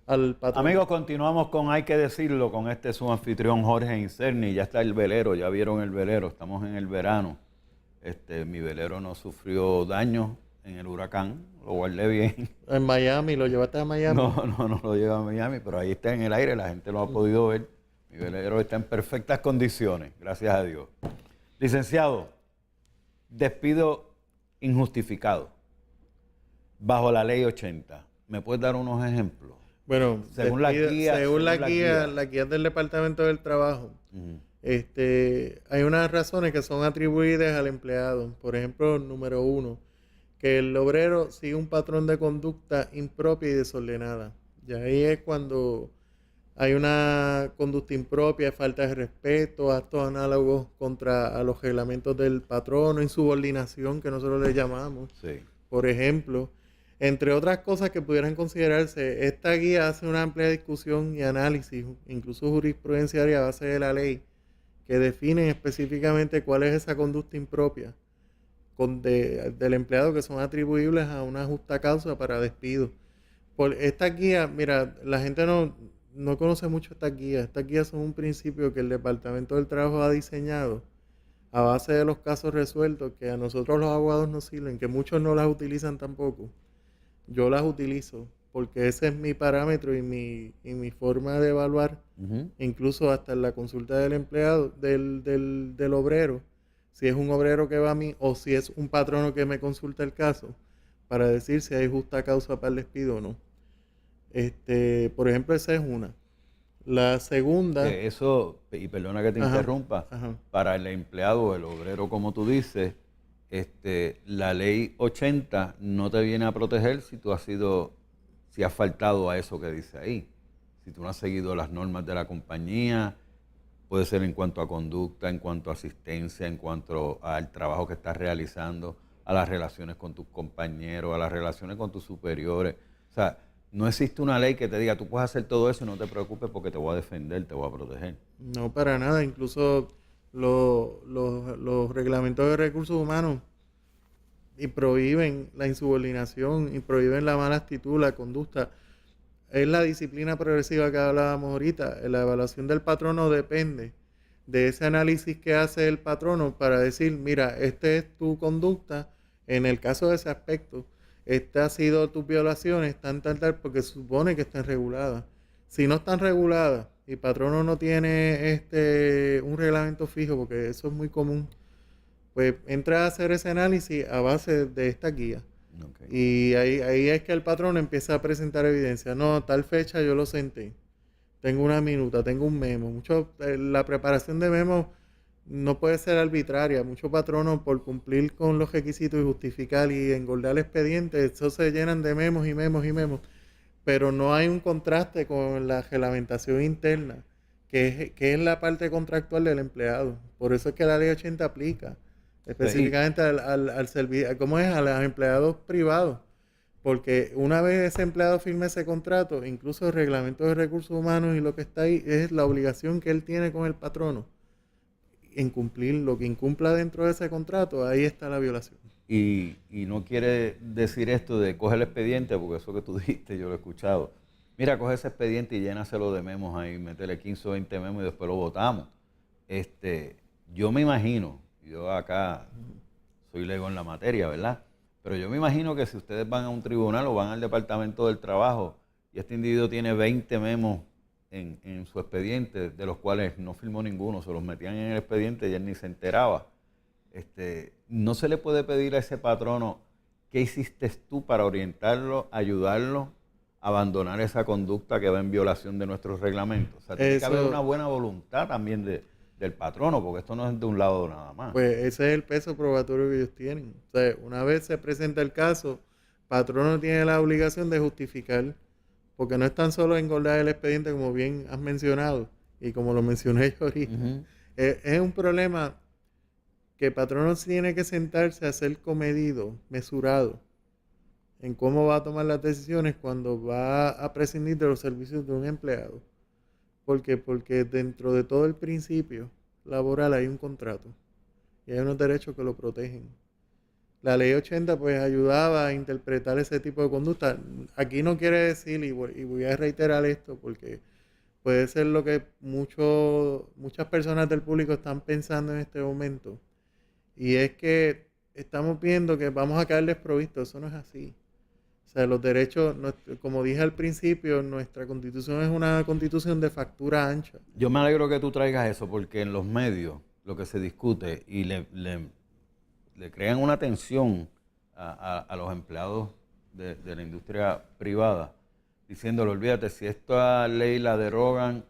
al patrón. Amigos, continuamos con Hay que decirlo, con su anfitrión Jorge Incerni. Ya está el velero, ya vieron el velero, estamos en el verano. Mi velero no sufrió daño en el huracán, lo guardé bien. En Miami, ¿lo llevaste a Miami? No lo llevo a Miami, pero ahí está en el aire, la gente lo ha podido ver. Mi velero está en perfectas condiciones, gracias a Dios. Licenciado, despido injustificado, bajo la ley 80. ¿Me puedes dar unos ejemplos? Bueno, Según la guía. según las guías del Departamento del Trabajo, Ujú. hay unas razones que son atribuidas al empleado. Por ejemplo, número 1, que el obrero sigue un patrón de conducta impropia y desordenada. Y ahí es cuando hay una conducta impropia, falta de respeto, actos análogos contra a los reglamentos del patrono, insubordinación, que nosotros le llamamos. Sí. Por ejemplo, entre otras cosas que pudieran considerarse, esta guía hace una amplia discusión y análisis, incluso jurisprudenciaria a base de la ley, que definen específicamente cuál es esa conducta impropia del empleado que son atribuibles a una justa causa para despido. Por esta guía, mira, la gente no conoce mucho estas guías. Estas guías son un principio que el Departamento del Trabajo ha diseñado a base de los casos resueltos que a nosotros los abogados nos sirven, que muchos no las utilizan tampoco. Yo las utilizo porque ese es mi parámetro y mi forma de evaluar, Ujú. incluso hasta en la consulta del empleado, del obrero, si es un obrero que va a mí o si es un patrono que me consulta el caso, para decir si hay justa causa para el despido o no. Por ejemplo, esa es una. La segunda... Eso, y perdona que te Ajá, interrumpa, ajá. para el empleado, el obrero, como tú dices, la ley 80 no te viene a proteger si has faltado a eso que dice ahí. Si tú no has seguido las normas de la compañía, puede ser en cuanto a conducta, en cuanto a asistencia, en cuanto al trabajo que estás realizando, a las relaciones con tus compañeros, a las relaciones con tus superiores. O sea, no existe una ley que te diga, tú puedes hacer todo eso y no te preocupes porque te voy a defender, te voy a proteger. No, para nada. Incluso los reglamentos de recursos humanos y prohíben la insubordinación y prohíben la mala actitud, la conducta. Es la disciplina progresiva que hablábamos ahorita. La evaluación del patrono depende de ese análisis que hace el patrono para decir, mira, esta es tu conducta en el caso de ese aspecto. Esta ha sido tus violaciones, tal, porque se supone que están reguladas. Si no están reguladas y el patrono no tiene un reglamento fijo, porque eso es muy común, pues entra a hacer ese análisis a base de esta guía. Okay. Y ahí es que el patrón empieza a presentar evidencia. No, tal fecha yo lo senté. Tengo una minuta, tengo un memo. La preparación de memos no puede ser arbitraria. Muchos patronos, por cumplir con los requisitos y justificar y engordar el expediente, eso se llenan de memos y memos y memos. Pero no hay un contraste con la reglamentación interna, que es la parte contractual del empleado. Por eso es que la ley 80 aplica específicamente al servicio, ¿cómo es? A los empleados privados. Porque una vez ese empleado firme ese contrato, incluso el reglamento de recursos humanos y lo que está ahí, es la obligación que él tiene con el patrono en cumplir lo que incumpla dentro de ese contrato, ahí está la violación. Y no quiere decir esto de coger el expediente, porque eso que tú dijiste, yo lo he escuchado. Mira, coge ese expediente y llénaselo de memos ahí, métele 15 o 20 memos y después lo votamos. Yo me imagino, yo acá soy lego en la materia, ¿verdad? Pero yo me imagino que si ustedes van a un tribunal o van al Departamento del Trabajo y este individuo tiene 20 memos en su expediente, de los cuales no firmó ninguno, se los metían en el expediente y él ni se enteraba. No se le puede pedir a ese patrono qué hiciste tú para orientarlo, ayudarlo a abandonar esa conducta que va en violación de nuestros reglamentos. O sea, tiene que haber una buena voluntad también del patrono, porque esto no es de un lado nada más. Pues ese es el peso probatorio que ellos tienen. O sea, una vez se presenta el caso, patrono tiene la obligación de justificar, porque no es tan solo engordar el expediente como bien has mencionado, y como lo mencioné yo ahorita. Uh-huh. Es un problema que el patrono tiene que sentarse a ser comedido, mesurado, en cómo va a tomar las decisiones cuando va a prescindir de los servicios de un empleado. ¿Por qué? Porque dentro de todo el principio laboral hay un contrato y hay unos derechos que lo protegen. La ley 80 pues ayudaba a interpretar ese tipo de conducta. Aquí no quiere decir, y voy a reiterar esto porque puede ser lo que muchas personas del público están pensando en este momento, y es que estamos viendo que vamos a caer desprovistos. Eso no es así. O sea, los derechos, como dije al principio, nuestra constitución es una constitución de factura ancha. Yo me alegro que tú traigas eso porque en los medios lo que se discute y le crean una tensión a los empleados de la industria privada, diciéndole, olvídate, si esta ley la derogan,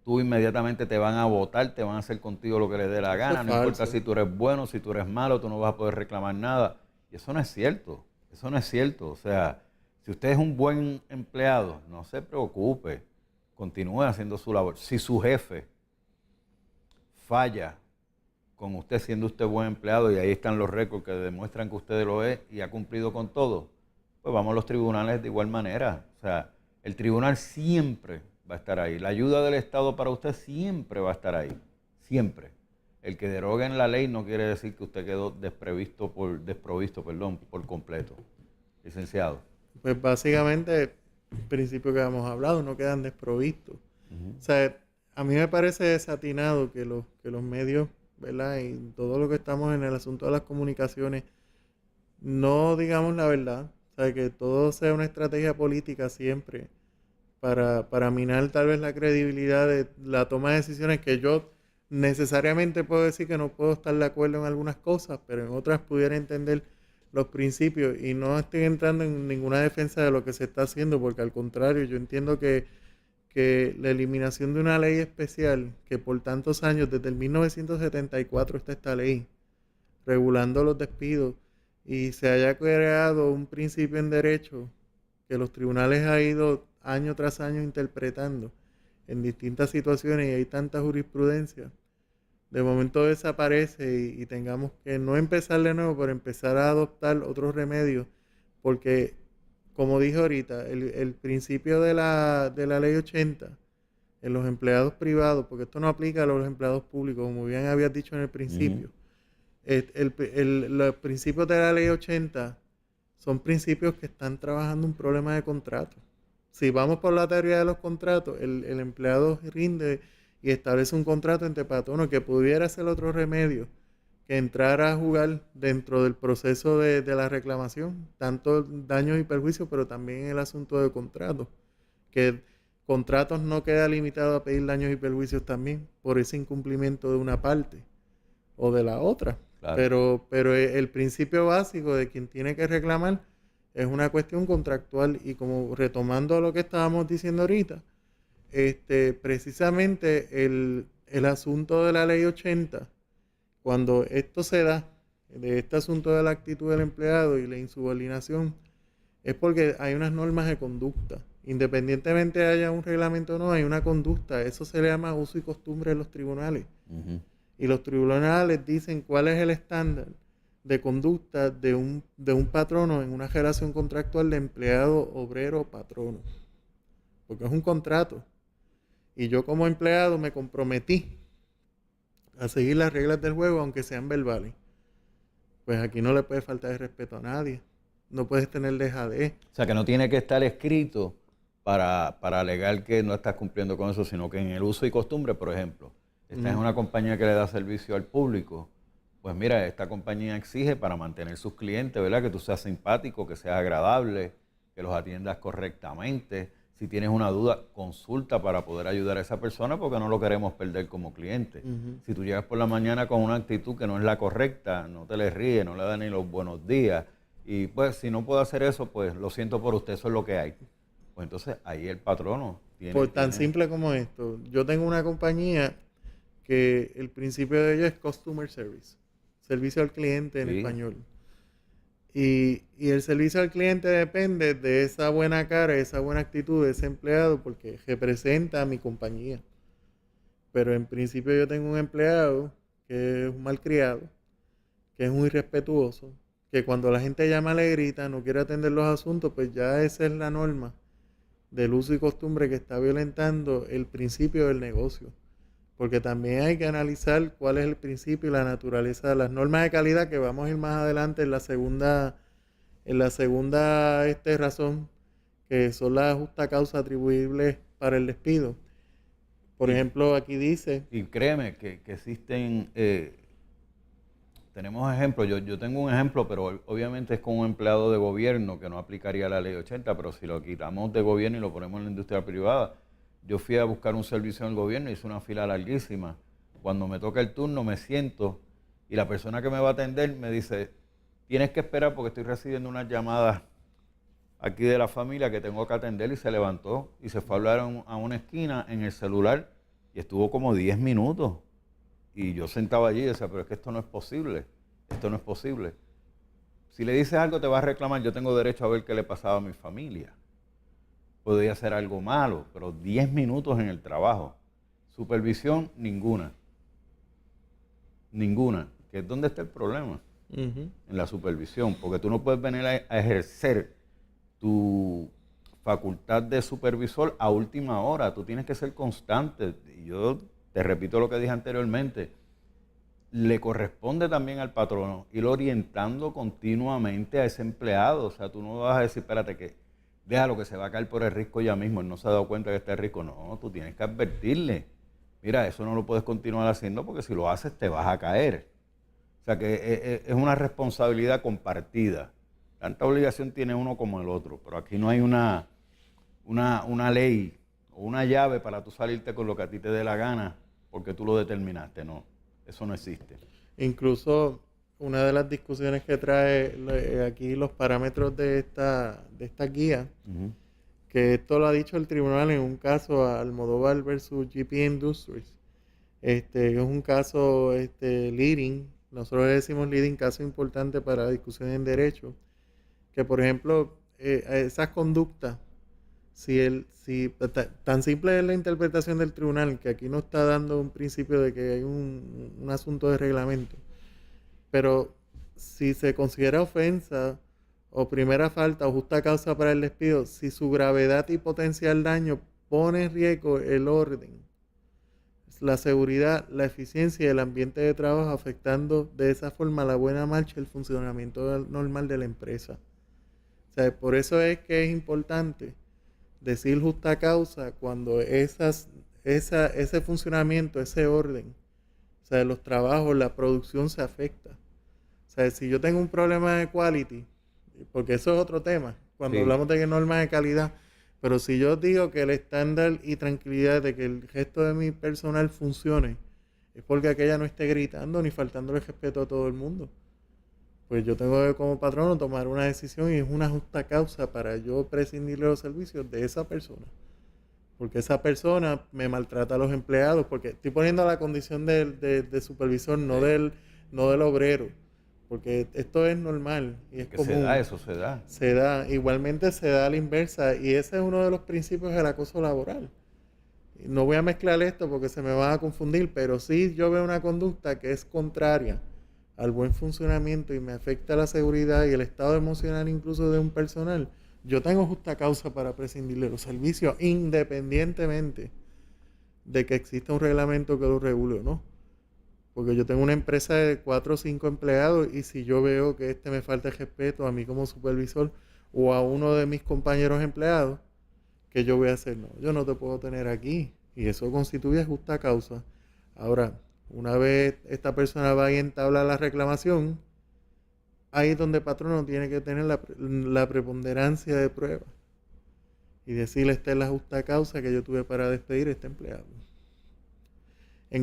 tú inmediatamente te van a votar, te van a hacer contigo lo que les dé la gana, no importa si tú eres bueno, si tú eres malo, tú no vas a poder reclamar nada. Y eso no es cierto, eso no es cierto. O sea, si usted es un buen empleado, no se preocupe, continúe haciendo su labor. Si su jefe falla con usted siendo usted buen empleado, y ahí están los récords que demuestran que usted lo es y ha cumplido con todo, pues vamos a los tribunales de igual manera. O sea, el tribunal siempre va a estar ahí. La ayuda del Estado para usted siempre va a estar ahí. Siempre. El que deroguen la ley no quiere decir que usted quedó desprovisto por completo. Licenciado. Pues básicamente, el principio que hemos hablado, no quedan desprovistos. O sea, a mí me parece desatinado que los medios, ¿verdad? Y todo lo que estamos en el asunto de las comunicaciones, no digamos la verdad. O sea, que todo sea una estrategia política siempre para minar tal vez la credibilidad de la toma de decisiones, que yo necesariamente puedo decir que no puedo estar de acuerdo en algunas cosas, pero en otras pudiera entender los principios, y no estoy entrando en ninguna defensa de lo que se está haciendo, porque al contrario, yo entiendo que la eliminación de una ley especial, que por tantos años, desde el 1974 está esta ley, regulando los despidos, y se haya creado un principio en derecho que los tribunales han ido año tras año interpretando en distintas situaciones, y hay tanta jurisprudencia, de momento desaparece y tengamos que no empezar de nuevo, pero empezar a adoptar otros remedios, porque como dije ahorita, el principio de la ley 80 en los empleados privados, porque esto no aplica a los empleados públicos, como bien habías dicho en el principio, los principios de la ley 80 son principios que están trabajando un problema de contrato. Si vamos por la teoría de los contratos, el empleado rinde y establece un contrato entre patronos, que pudiera ser otro remedio que entrara a jugar dentro del proceso de la reclamación, tanto daños y perjuicios, pero también el asunto de contratos, que contratos no queda limitado a pedir daños y perjuicios también por ese incumplimiento de una parte o de la otra. Claro. Pero el principio básico de quien tiene que reclamar es una cuestión contractual, y como retomando lo que estábamos diciendo ahorita, precisamente el asunto de la ley 80, cuando esto se da, de este asunto de la actitud del empleado y la insubordinación, es porque hay unas normas de conducta. Independientemente haya un reglamento o no, hay una conducta. Eso se le llama uso y costumbre en los tribunales. Y los tribunales dicen cuál es el estándar de conducta de un patrono en una relación contractual de empleado, obrero, patrono. Porque es un contrato. Y yo como empleado me comprometí a seguir las reglas del juego, aunque sean verbales. Pues aquí no le puede faltar el respeto a nadie. No puedes tener dejadez. O sea, que no tiene que estar escrito para alegar que no estás cumpliendo con eso, sino que en el uso y costumbre, por ejemplo, estás en una compañía que le da servicio al público, pues mira, esta compañía exige para mantener sus clientes, ¿verdad? Que tú seas simpático, que seas agradable, que los atiendas correctamente. Si tienes una duda, consulta para poder ayudar a esa persona, porque no lo queremos perder como cliente. Si tú llegas por la mañana con una actitud que no es la correcta, no te le ríes, no le das ni los buenos días, y pues si no puedo hacer eso, pues lo siento por usted, eso es lo que hay. Pues entonces ahí el patrono tiene... Por tan simple como esto. Yo tengo una compañía que el principio de ella es Customer Service, servicio al cliente en español. Y el servicio al cliente depende de esa buena cara, esa buena actitud de ese empleado, porque representa a mi compañía. Pero en principio yo tengo un empleado que es un malcriado, que es muy irrespetuoso, que cuando la gente llama le grita, no quiere atender los asuntos, pues ya esa es la norma del uso y costumbre que está violentando el principio del negocio. porque también hay que analizar cuál es el principio y la naturaleza de las normas de calidad, que vamos a ir más adelante en la segunda razón, que son las justas causas atribuibles para el despido. Por ejemplo, aquí dice... Y créeme que existen, tenemos ejemplos, yo tengo un ejemplo, pero obviamente es con un empleado de gobierno que no aplicaría la ley 80, pero si lo quitamos de gobierno y lo ponemos en la industria privada, yo fui a buscar un servicio en el gobierno y hice una fila larguísima. Cuando me toca el turno me siento y la persona que me va a atender me dice, tienes que esperar porque estoy recibiendo unas llamadas aquí de la familia que tengo que atender, y se levantó y se fue a hablar a una esquina en el celular y estuvo como 10 minutos. Y yo sentaba allí y decía, pero es que esto no es posible, esto no es posible. Si le dices algo te vas a reclamar, yo tengo derecho a ver qué le pasaba a mi familia. Podría ser algo malo, pero 10 minutos en el trabajo. Supervisión, ninguna. Ninguna. Que es donde está el problema, en la supervisión, porque tú no puedes venir a ejercer tu facultad de supervisor a última hora. Tú tienes que ser constante. Y yo te repito lo que dije anteriormente, le corresponde también al patrono ir orientando continuamente a ese empleado. O sea, tú no vas a decir, espérate, que déjalo que se va a caer por el risco ya mismo, él no se ha dado cuenta que está rico. No, tú tienes que advertirle, mira, eso no lo puedes continuar haciendo porque si lo haces te vas a caer. O sea que es una responsabilidad compartida. Tanta obligación tiene uno como el otro, pero aquí no hay una ley o una llave para tú salirte con lo que a ti te dé la gana porque tú lo determinaste. No, eso no existe. Incluso una de las discusiones que trae aquí los parámetros de esta guía, que esto lo ha dicho el tribunal en un caso Almodóvar versus GP Industries, es un caso leading, nosotros le decimos leading, caso importante para discusión en derecho, que por ejemplo esas conductas, si tan simple es la interpretación del tribunal, que aquí no está dando un principio de que hay un asunto de reglamento, pero si se considera ofensa o primera falta o justa causa para el despido, si su gravedad y potencial daño pone en riesgo el orden, la seguridad, la eficiencia y el ambiente de trabajo, afectando de esa forma la buena marcha y el funcionamiento normal de la empresa. O sea, por eso es que es importante decir justa causa cuando ese funcionamiento, ese orden, o sea, los trabajos, la producción se afecta. O sea, si yo tengo un problema de quality, porque eso es otro tema, cuando hablamos de normas de calidad, pero si yo digo que el estándar y tranquilidad de que el gesto de mi personal funcione, es porque aquella no esté gritando ni faltándole respeto a todo el mundo. Pues yo tengo que, como patrono, tomar una decisión y es una justa causa para yo prescindir de los servicios de esa persona. Porque esa persona me maltrata a los empleados, porque estoy poniendo la condición de supervisor, no del obrero. Porque esto es normal y es común. Se da, eso se da. Se da, igualmente se da a la inversa, y ese es uno de los principios del acoso laboral. No voy a mezclar esto porque se me va a confundir, pero sí yo veo una conducta que es contraria al buen funcionamiento y me afecta la seguridad y el estado emocional incluso de un personal. Yo tengo justa causa para prescindir de los servicios, independientemente de que exista un reglamento que lo regule o no. Porque yo tengo una empresa de 4 o 5 empleados y si yo veo que me falta el respeto a mí como supervisor o a uno de mis compañeros empleados, ¿qué yo voy a hacer? No, yo no te puedo tener aquí. Y eso constituye justa causa. Ahora, una vez esta persona va y entabla la reclamación, ahí es donde el patrono tiene que tener la preponderancia de prueba y decirle, esta es la justa causa que yo tuve para despedir a este empleado.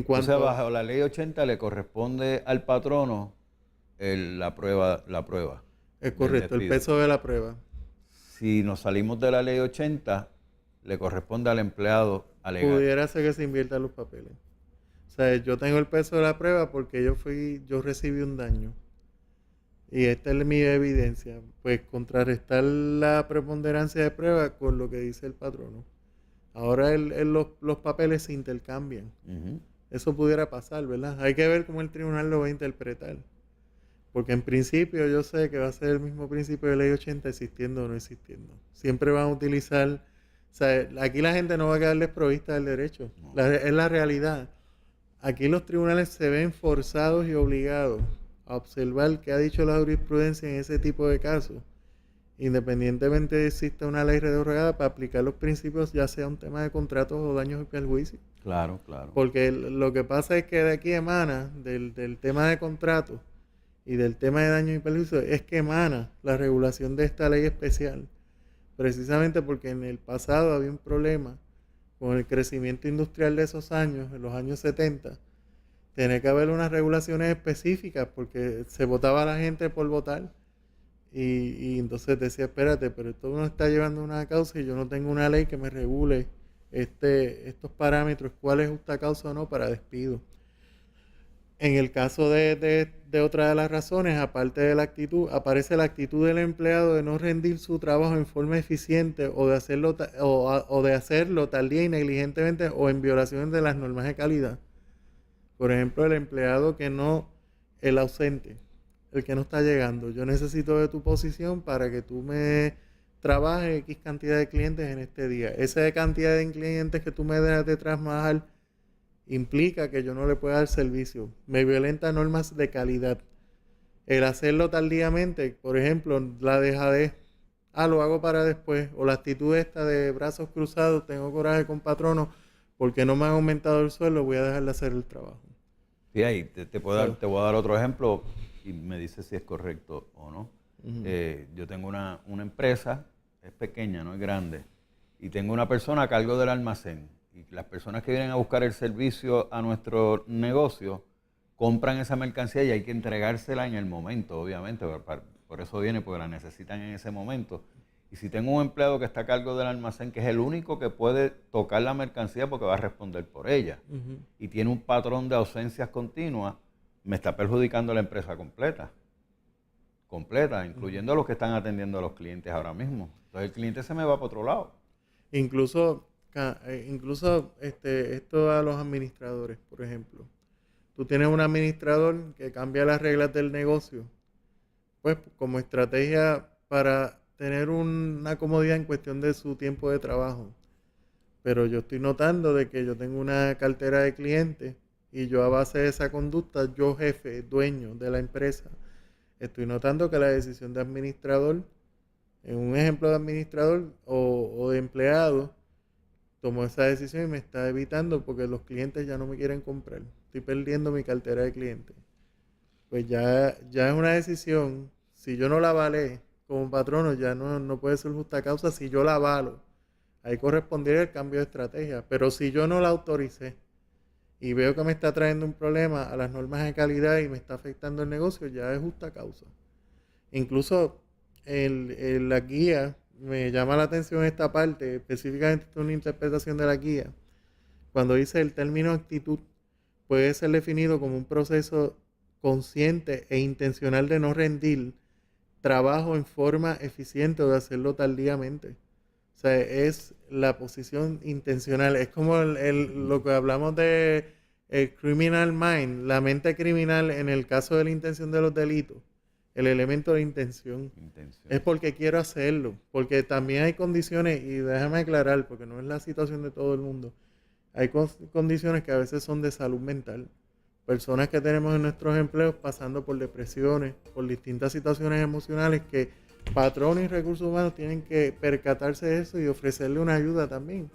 O sea, bajo la ley 80 le corresponde al patrono la prueba. Es correcto, el peso de la prueba. Si nos salimos de la ley 80, le corresponde al empleado alegar. Pudiera ser que se inviertan los papeles. O sea, yo tengo el peso de la prueba porque yo recibí un daño. Y esta es mi evidencia. Pues contrarrestar la preponderancia de prueba con lo que dice el patrono. Ahora los papeles se intercambian. Eso pudiera pasar, ¿verdad? Hay que ver cómo el tribunal lo va a interpretar. Porque en principio yo sé que va a ser el mismo principio de ley 80 existiendo o no existiendo. Siempre van a utilizar... O sea, aquí la gente no va a quedar desprovista del derecho. No. Es la realidad. aquí los tribunales se ven forzados y obligados a observar qué ha dicho la jurisprudencia en ese tipo de casos, independientemente de si exista una ley derogada, para aplicar los principios, ya sea un tema de contratos o daños y perjuicios. Claro, claro. Porque lo que pasa es que de aquí emana, del tema de contratos y del tema de daños y perjuicios, es que emana la regulación de esta ley especial. Precisamente porque en el pasado había un problema con el crecimiento industrial de esos años, en los años 70, tenía que haber unas regulaciones específicas porque se votaba la gente por votar. Y entonces decía, espérate, pero esto uno está llevando una causa y yo no tengo una ley que me regule estos parámetros, cuál es justa causa o no para despido. En el caso de otra de las razones, aparte de la actitud, aparece la actitud del empleado de no rendir su trabajo en forma eficiente o de hacerlo tardía y negligentemente o en violación de las normas de calidad. Por ejemplo, el empleado el ausente, el que no está llegando. Yo necesito de tu posición para que tú me trabajes X cantidad de clientes en este día. Esa cantidad de clientes que tú me dejas de trabajar implica que yo no le pueda dar servicio. Me violenta normas de calidad. El hacerlo tardíamente, por ejemplo, la dejadez, lo hago para después, o la actitud esta de brazos cruzados, tengo coraje con patronos, porque no me han aumentado el sueldo, voy a dejar de hacer el trabajo. Sí, ahí te voy a dar otro ejemplo y me dices si es correcto o no. Yo tengo una empresa, es pequeña, no es grande, y tengo una persona a cargo del almacén. Y las personas que vienen a buscar el servicio a nuestro negocio compran esa mercancía y hay que entregársela en el momento, obviamente. Por eso viene, porque la necesitan en ese momento. Y si tengo un empleado que está a cargo del almacén, que es el único que puede tocar la mercancía porque va a responder por ella, y tiene un patrón de ausencias continuas, me está perjudicando la empresa completa, incluyendo a los que están atendiendo a los clientes ahora mismo. Entonces el cliente se me va para otro lado. Incluso esto a los administradores, por ejemplo. Tú tienes un administrador que cambia las reglas del negocio, pues como estrategia para tener una comodidad en cuestión de su tiempo de trabajo. Pero yo estoy notando de que yo tengo una cartera de clientes y yo a base de esa conducta, yo jefe, dueño de la empresa, estoy notando que la decisión de administrador, en un ejemplo de administrador o de empleado, tomó esa decisión y me está evitando porque los clientes ya no me quieren comprar. Estoy perdiendo mi cartera de clientes. Pues ya es una decisión. Si yo no la avalé como patrono, ya no puede ser justa causa. Si yo la avalo, ahí correspondería el cambio de estrategia. Pero si yo no la autoricé y veo que me está trayendo un problema a las normas de calidad y me está afectando el negocio, ya es justa causa. Incluso la guía, me llama la atención esta parte, específicamente una interpretación de la guía. Cuando dice el término actitud puede ser definido como un proceso consciente e intencional de no rendir trabajo en forma eficiente o de hacerlo tardíamente. O sea, es la posición intencional. Es como lo que hablamos de el criminal mind, la mente criminal en el caso de la intención de los delitos. El elemento de intención. Es porque quiero hacerlo. Porque también hay condiciones, y déjame aclarar, porque no es la situación de todo el mundo. Hay condiciones que a veces son de salud mental. Personas que tenemos en nuestros empleos pasando por depresiones, por distintas situaciones emocionales que patrones y recursos humanos tienen que percatarse de eso y ofrecerle una ayuda también.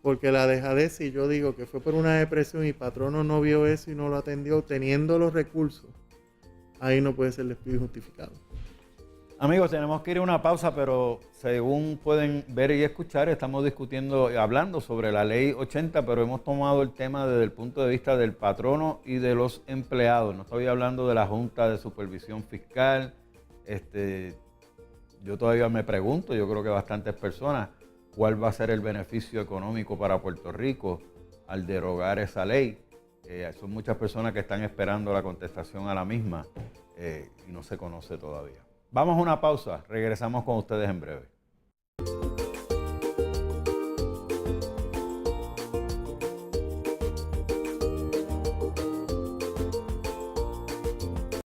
Porque la dejadez, si yo digo que fue por una depresión y patrono no vio eso y no lo atendió, teniendo los recursos, ahí no puede ser despido justificado. Amigos, tenemos que ir a una pausa, pero según pueden ver y escuchar, estamos hablando sobre la ley 80, pero hemos tomado el tema desde el punto de vista del patrono y de los empleados. No estoy hablando de la Junta de Supervisión Fiscal. Yo todavía me pregunto, yo creo que bastantes personas, cuál va a ser el beneficio económico para Puerto Rico al derogar esa ley. Son muchas personas que están esperando la contestación a la misma y no se conoce todavía. Vamos a una pausa, regresamos con ustedes en breve.